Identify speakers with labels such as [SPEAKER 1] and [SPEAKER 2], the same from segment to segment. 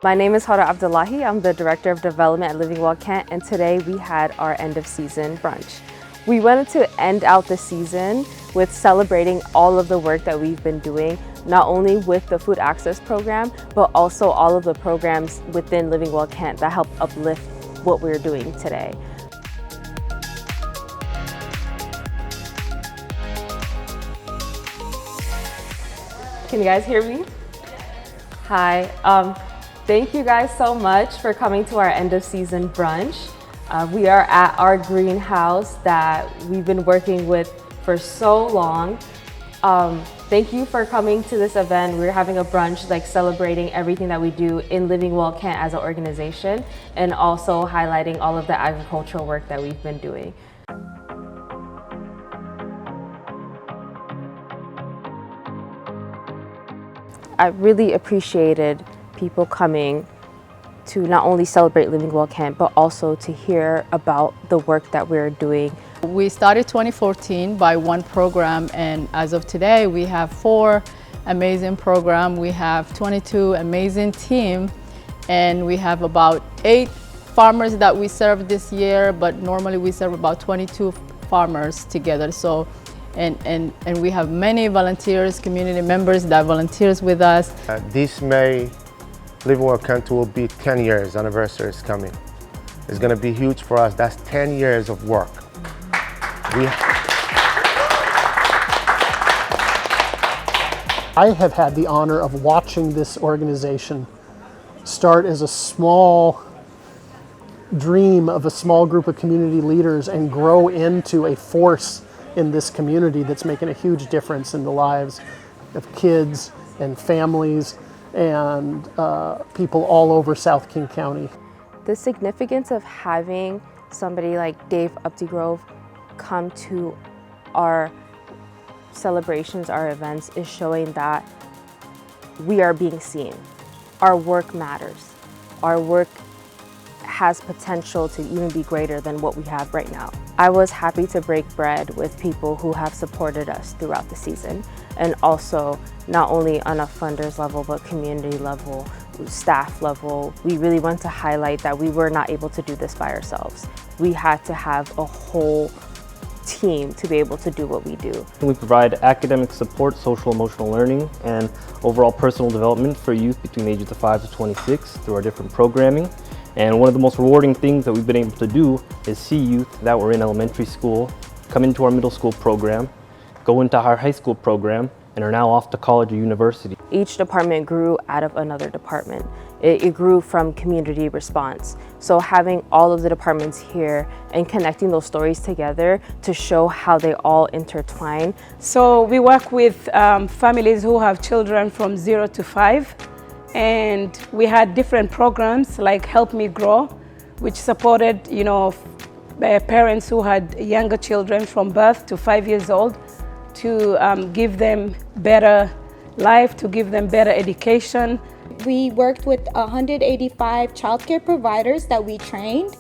[SPEAKER 1] My name is Hara Abdullahi. I'm the Director of Development at Living Well Kent, and today we had our end-of-season brunch. We wanted to end out the season with celebrating all of the work that we've been doing, not only with the food access program, but also all of the programs within Living Well Kent that help uplift what we're doing today. Can you guys hear me? Hi. Thank you guys so much for coming to our end-of-season brunch. We are at our greenhouse that we've been working with for so long. Thank you for coming to this event. We're having a brunch celebrating everything that we do in Living Well Kent as an organization, and also highlighting all of the agricultural work that we've been doing. I really appreciated people coming to not only celebrate Living Well Kent, but also to hear about the work that we're doing.
[SPEAKER 2] We started 2014 by one program, and as of today we have 4 amazing programs. We have 22 amazing teams, and we have about 8 farmers that we serve this year, but normally we serve about 22 farmers together. So and we have many volunteers, community members that volunteers with us.
[SPEAKER 3] This May, Living Well Kent will be 10 years anniversary is coming. It's going to be huge for us. That's 10 years of work.
[SPEAKER 4] I have had the honor of watching this organization start as a small dream of a small group of community leaders and grow into a force in this community that's making a huge difference in the lives of kids and families and people all over South King County.
[SPEAKER 1] The significance of having somebody like Dave Updegrove come to our celebrations, our events, is showing that we are being seen. Our work matters. Our work has potential to even be greater than what we have right now. I was happy to break bread with people who have supported us throughout the season, and also not only on a funders level, but community level, staff level. We really want to highlight that we were not able to do this by ourselves. We had to have a whole team to be able to do what we do.
[SPEAKER 5] We provide academic support, social emotional learning, and overall personal development for youth between the ages of 5 to 26 through our different programming. And one of the most rewarding things that we've been able to do is see youth that were in elementary school come into our middle school program, go into our high school program, and are now off to college or university.
[SPEAKER 1] Each department grew out of another department. It grew from community response. So having all of the departments here and connecting those stories together to show how they all intertwine.
[SPEAKER 6] So we work with families who have children from 0 to 5. And we had different programs like Help Me Grow, which supported, parents who had younger children from birth to 5 years old to give them better life, to give them better education.
[SPEAKER 7] We worked with 185 childcare providers that we trained.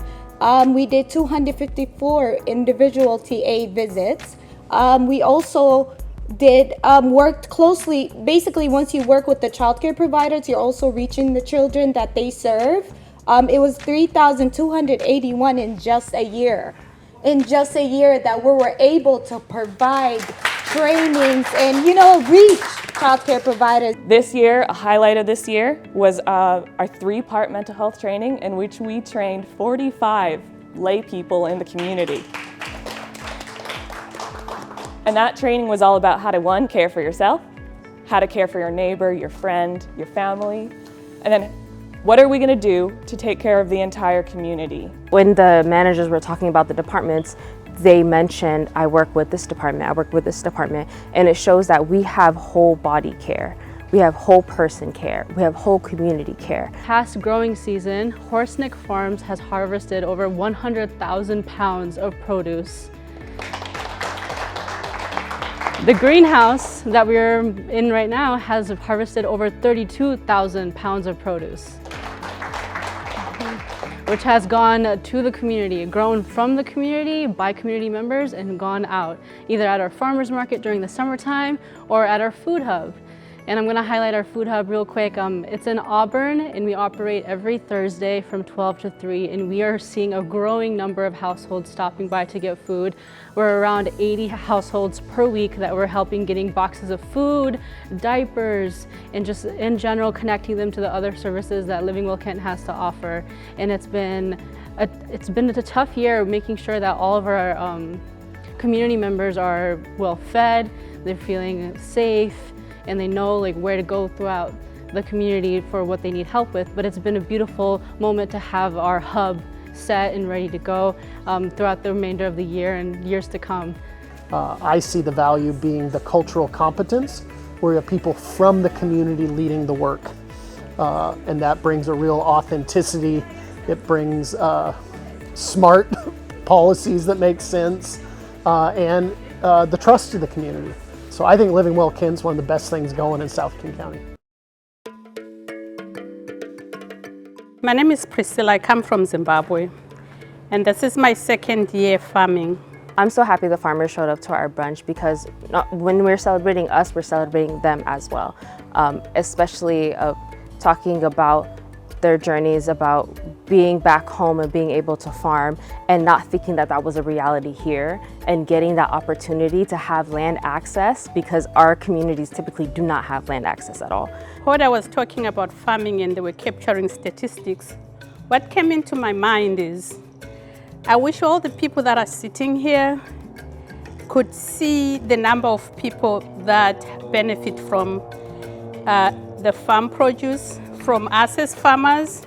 [SPEAKER 7] We did 254 individual TA visits. We also worked closely. Basically, once you work with the childcare providers, you're also reaching the children that they serve. It was 3,281 in just a year. In just a year that we were able to provide trainings and, reach childcare providers.
[SPEAKER 8] This year, a highlight of this year was our 3-part mental health training, in which we trained 45 lay people in the community. And that training was all about how to, 1, care for yourself, how to care for your neighbor, your friend, your family, and then what are we going to do to take care of the entire community?
[SPEAKER 1] When the managers were talking about the departments, they mentioned, I work with this department, I work with this department, and it shows that we have whole body care. We have whole person care. We have whole community care.
[SPEAKER 9] Past growing season, Horseneck Farms has harvested over 100,000 pounds of produce. The greenhouse that we're in right now has harvested over 32,000 pounds of produce, which has gone to the community, grown from the community by community members, and gone out, either at our farmers market during the summertime or at our food hub. And I'm going to highlight our food hub real quick. It's in Auburn, and we operate every Thursday from 12 to 3, and we are seeing a growing number of households stopping by to get food. We're around 80 households per week that we're helping getting boxes of food, diapers, and just in general connecting them to the other services that Living Well Kent has to offer. And it's been a tough year making sure that all of our community members are well fed, they're feeling safe, and they know like where to go throughout the community for what they need help with. But it's been a beautiful moment to have our hub set and ready to go throughout the remainder of the year and years to come.
[SPEAKER 4] I see the value being the cultural competence, where you have people from the community leading the work. And that brings a real authenticity. It brings smart policies that make sense and the trust to the community. So I think Living Well Kent's one of the best things going in South King County.
[SPEAKER 10] My name is Priscilla. I come from Zimbabwe, and this is my second year farming.
[SPEAKER 1] I'm so happy the farmers showed up to our brunch because when we're celebrating us, we're celebrating them as well. Especially talking about their journeys about being back home and being able to farm and not thinking that that was a reality here and getting that opportunity to have land access because our communities typically do not have land access at all.
[SPEAKER 10] When I was talking about farming and they were capturing statistics, what came into my mind is I wish all the people that are sitting here could see the number of people that benefit from the farm produce, from us as farmers.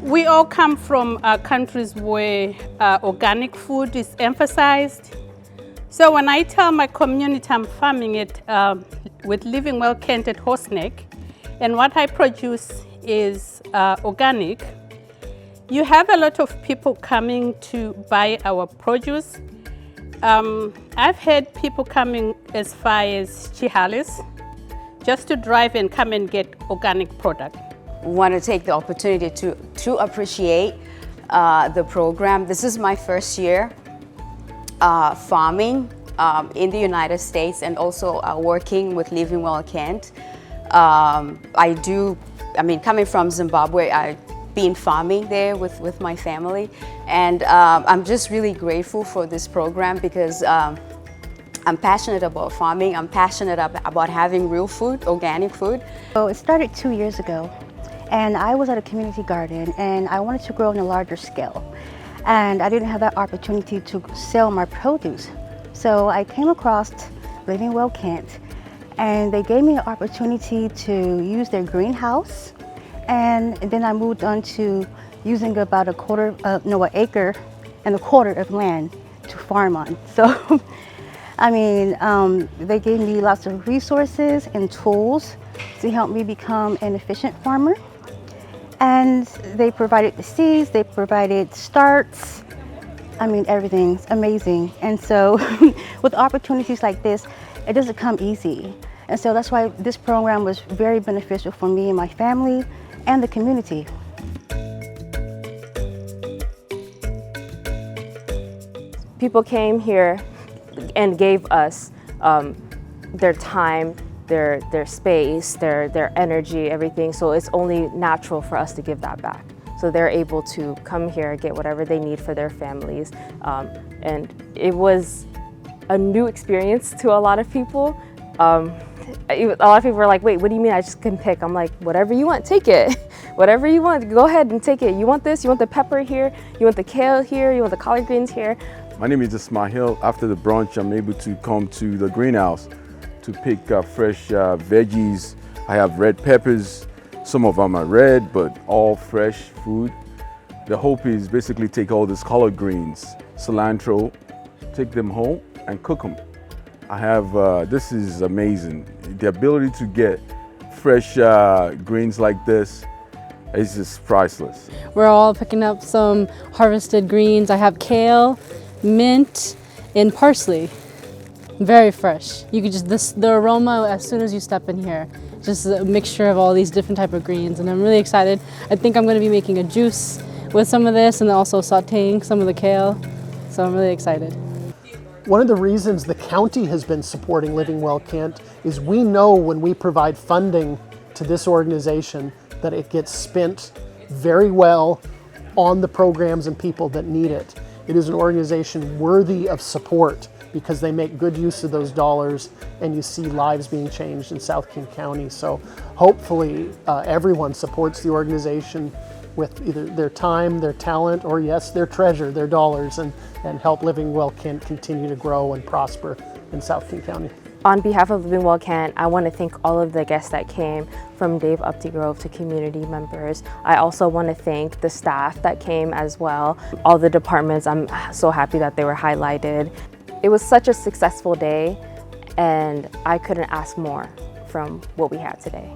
[SPEAKER 10] We all come from countries where organic food is emphasized. So when I tell my community I'm farming it with Living Well Kent at Horseneck, and what I produce is organic, you have a lot of people coming to buy our produce. I've had people coming as far as Chihalis just to drive and come and get organic product.
[SPEAKER 11] Want to take the opportunity to appreciate the program. This is my first year farming in the United States and also working with Living Well Kent. Coming from Zimbabwe, I've been farming there with my family, and I'm just really grateful for this program because I'm passionate about farming. I'm passionate about having real food, organic food.
[SPEAKER 12] So it started 2 years ago, and I was at a community garden, and I wanted to grow on a larger scale. And I didn't have that opportunity to sell my produce. So I came across Living Well Kent, and they gave me an opportunity to use their greenhouse. And then I moved on to using about an acre and a quarter of land to farm on. So. They gave me lots of resources and tools to help me become an efficient farmer. And they provided the seeds, they provided starts. Everything's amazing. And so with opportunities like this, it doesn't come easy. And so that's why this program was very beneficial for me and my family and the community.
[SPEAKER 1] People came here and gave us their time, their space, their energy, everything. So it's only natural for us to give that back. So they're able to come here, get whatever they need for their families. And it was a new experience to a lot of people. A lot of people were like, wait, what do you mean I just can pick? I'm like, whatever you want, take it. Whatever you want, go ahead and take it. You want this, you want the pepper here, you want the kale here, you want the collard greens here.
[SPEAKER 13] My name is Ismail. After the brunch, I'm able to come to the greenhouse to pick fresh veggies. I have red peppers. Some of them are red, but all fresh food. The hope is basically take all these collard greens, cilantro, take them home and cook them. I have, this is amazing. The ability to get fresh greens like this is just priceless.
[SPEAKER 9] We're all picking up some harvested greens. I have kale, mint, and parsley. Very fresh. You could just, the aroma as soon as you step in here, just a mixture of all these different type of greens, and I'm really excited. I think I'm going to be making a juice with some of this and also sauteing some of the kale, so I'm really excited.
[SPEAKER 4] One of the reasons the county has been supporting Living Well Kent is we know when we provide funding to this organization that it gets spent very well on the programs and people that need it. It is an organization worthy of support because they make good use of those dollars, and you see lives being changed in South King County. So hopefully everyone supports the organization with either their time, their talent, or yes, their treasure, their dollars, and help Living Well Kent continue to grow and prosper in South King County.
[SPEAKER 1] On behalf of Living Well Kent, I want to thank all of the guests that came, from Dave Updegrove to community members. I also want to thank the staff that came as well. All the departments, I'm so happy that they were highlighted. It was such a successful day, and I couldn't ask more from what we had today.